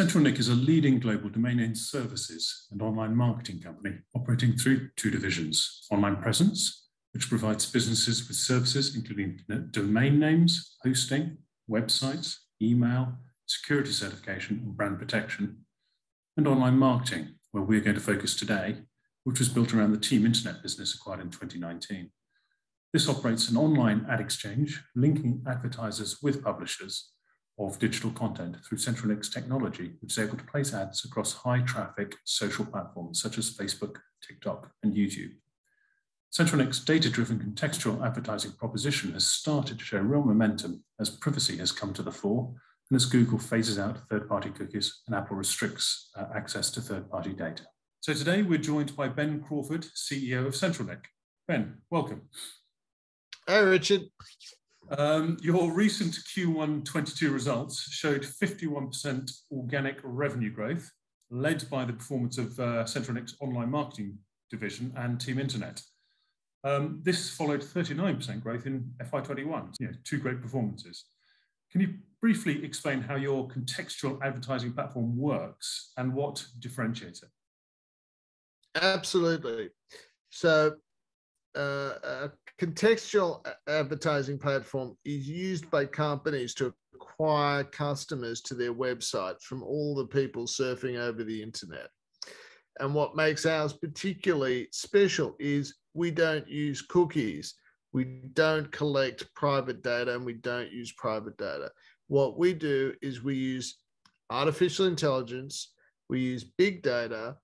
CentralNic is a leading global domain name services and online marketing company operating through two divisions: online presence, which provides businesses with services including domain names, hosting, websites, email, security certification, and brand protection, and online marketing, where we're going to focus today, which was built around the Team Internet business acquired in 2019. This operates an online ad exchange, linking advertisers with publishers of digital content through CentralNic's technology, which is able to place ads across high-traffic social platforms such as Facebook, TikTok, and YouTube. CentralNic's data-driven contextual advertising proposition has started to show real momentum as privacy has come to the fore and as Google phases out third-party cookies and Apple restricts access to third-party data. So today we're joined by Ben Crawford, CEO of CentralNic. Ben, welcome. Hi, Richard. Your recent Q1 22 results showed 51% organic revenue growth, led by the performance of CentralNic's online marketing division and Team Internet. This followed 39% growth in FY21, two great performances. Can you briefly explain how your contextual advertising platform works and what differentiates it? Absolutely. So, a contextual advertising platform is used by companies to acquire customers to their website from all the people surfing over the internet. And what makes ours particularly special is we don't use cookies. We don't collect private data and we don't use private data. What we do is we use artificial intelligence, we use big data,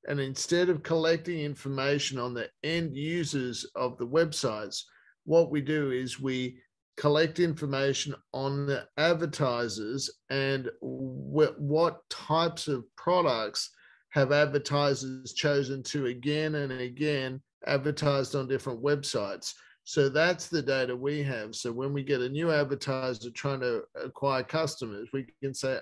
and instead of collecting information on the end users of the websites, what we do is we collect information on the advertisers and what types of products have advertisers chosen to again and again advertised on different websites. So that's the data we have. So when we get a new advertiser trying to acquire customers, we can say,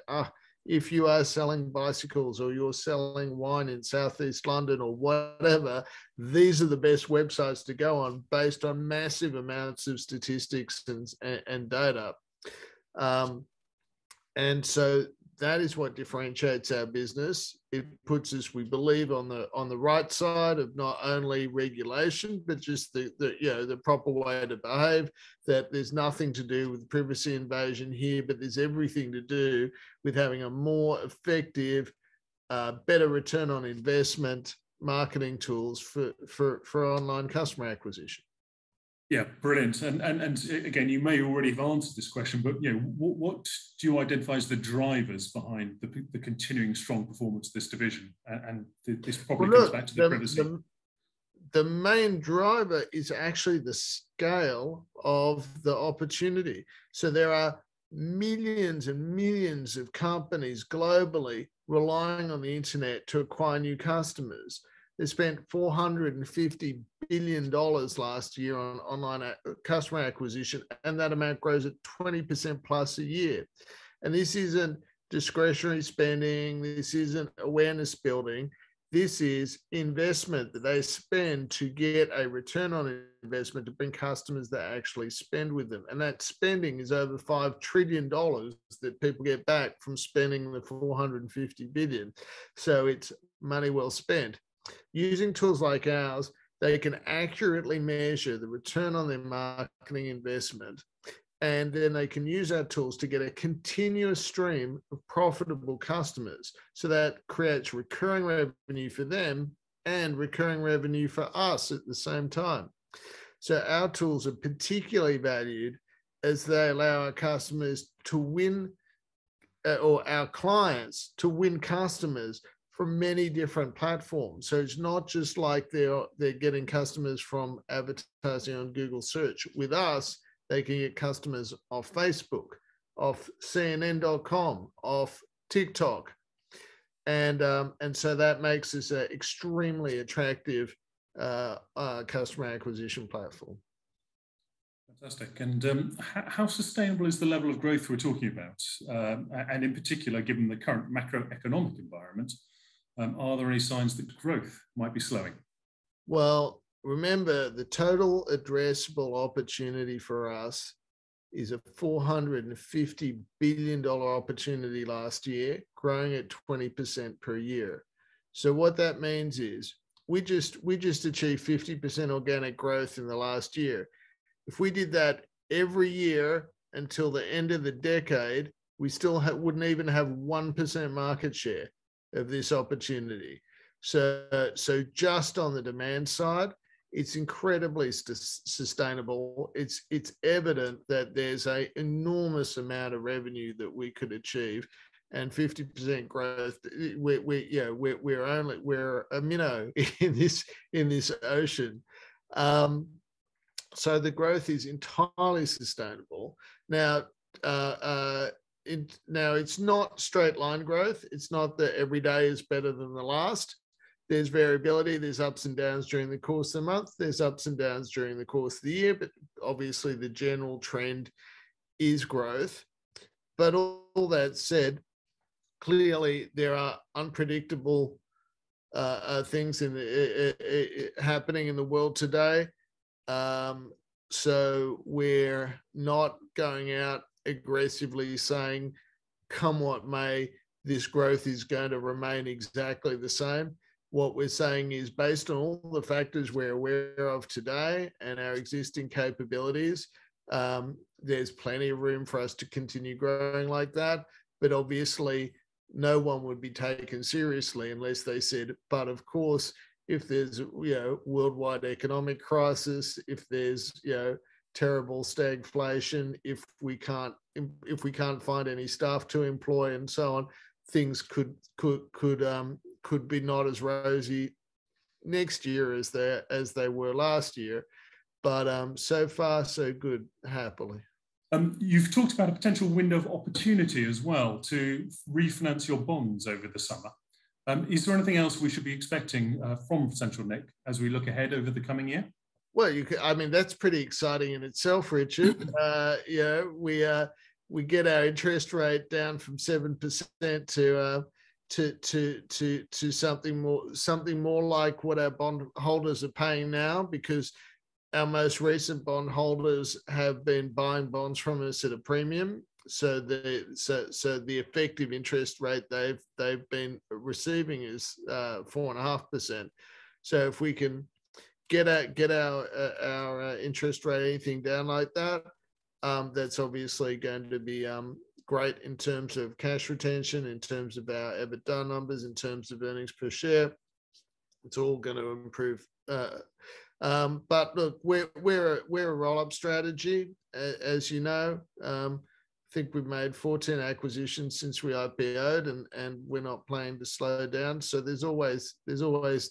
if you are selling bicycles or you're selling wine in Southeast London or whatever, these are the best websites to go on based on massive amounts of statistics and data. And so that is what differentiates our business. It puts us, we believe, on the right side of not only regulation, but just the proper way to behave, that there's nothing to do with privacy invasion here, but there's everything to do with having a more effective, better return on investment marketing tools for online customer acquisition. Yeah, brilliant. And again, you may already have answered this question, but what do you identify as the drivers behind the continuing strong performance of this division? And this probably comes back to the privacy. The main driver is actually the scale of the opportunity. So there are millions and millions of companies globally relying on the internet to acquire new customers. They spent $450 billion last year on online customer acquisition, and that amount grows at 20% plus a year. And this isn't discretionary spending. This isn't awareness building. This is investment that they spend to get a return on investment to bring customers that actually spend with them. And that spending is over $5 trillion that people get back from spending the $450 billion. So it's money well spent. Using tools like ours, they can accurately measure the return on their marketing investment, and then they can use our tools to get a continuous stream of profitable customers. So that creates recurring revenue for them and recurring revenue for us at the same time. So our tools are particularly valued as they allow our customers to win, or our clients to win customers from many different platforms. So it's not just like they're getting customers from advertising on Google search. With us, they can get customers off Facebook, off CNN.com, off TikTok. And so that makes this an extremely attractive customer acquisition platform. Fantastic. And how sustainable is the level of growth we're talking about? And in particular, given the current macroeconomic environment, are there any signs that growth might be slowing? Well, remember, the total addressable opportunity for us is a $450 billion opportunity last year, growing at 20% per year. So what that means is we just achieved 50% organic growth in the last year. If we did that every year until the end of the decade, we still wouldn't even have 1% market share of this opportunity. So just on the demand side, it's incredibly sustainable. It's evident that there's an enormous amount of revenue that we could achieve, and 50% growth. We're a minnow in this ocean. So the growth is entirely sustainable. Now, it's not straight line growth. It's not that every day is better than the last. There's variability. There's ups and downs during the course of the month. There's ups and downs during the course of the year. But obviously, the general trend is growth. But all that said, clearly there are unpredictable things happening in the world today. So we're not going out aggressively saying, come what may, this growth is going to remain exactly the same. What we're saying is, based on all the factors we're aware of today and our existing capabilities, there's plenty of room for us to continue growing like that. But obviously, no one would be taken seriously unless they said, but of course, if there's worldwide economic crisis, if there's terrible stagflation, if we can't find any staff to employ and so on, things could be not as rosy next year as they were last year. But so far so good, happily. You've talked about a potential window of opportunity as well to refinance your bonds over the summer. Is there anything else we should be expecting from CentralNic as we look ahead over the coming year? Well, that's pretty exciting in itself, Richard. We get our interest rate down from 7% to something more like what our bond holders are paying now, because our most recent bond holders have been buying bonds from us at a premium. So the effective interest rate they've been receiving is 4.5%. So if we can get our interest rate anything down like that, that's obviously going to be great in terms of cash retention, in terms of our EBITDA numbers, in terms of earnings per share. It's all going to improve. But look, we're a roll-up strategy, as you know. I think we've made 14 acquisitions since we IPO'd, and we're not planning to slow down. So there's always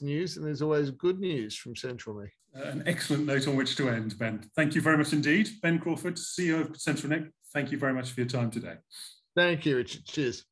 news, and there's always good news from CentralNic. An excellent note on which to end, Ben. Thank you very much indeed. Ben Crawford, CEO of CentralNic. Thank you very much for your time today. Thank you, Richard. Cheers.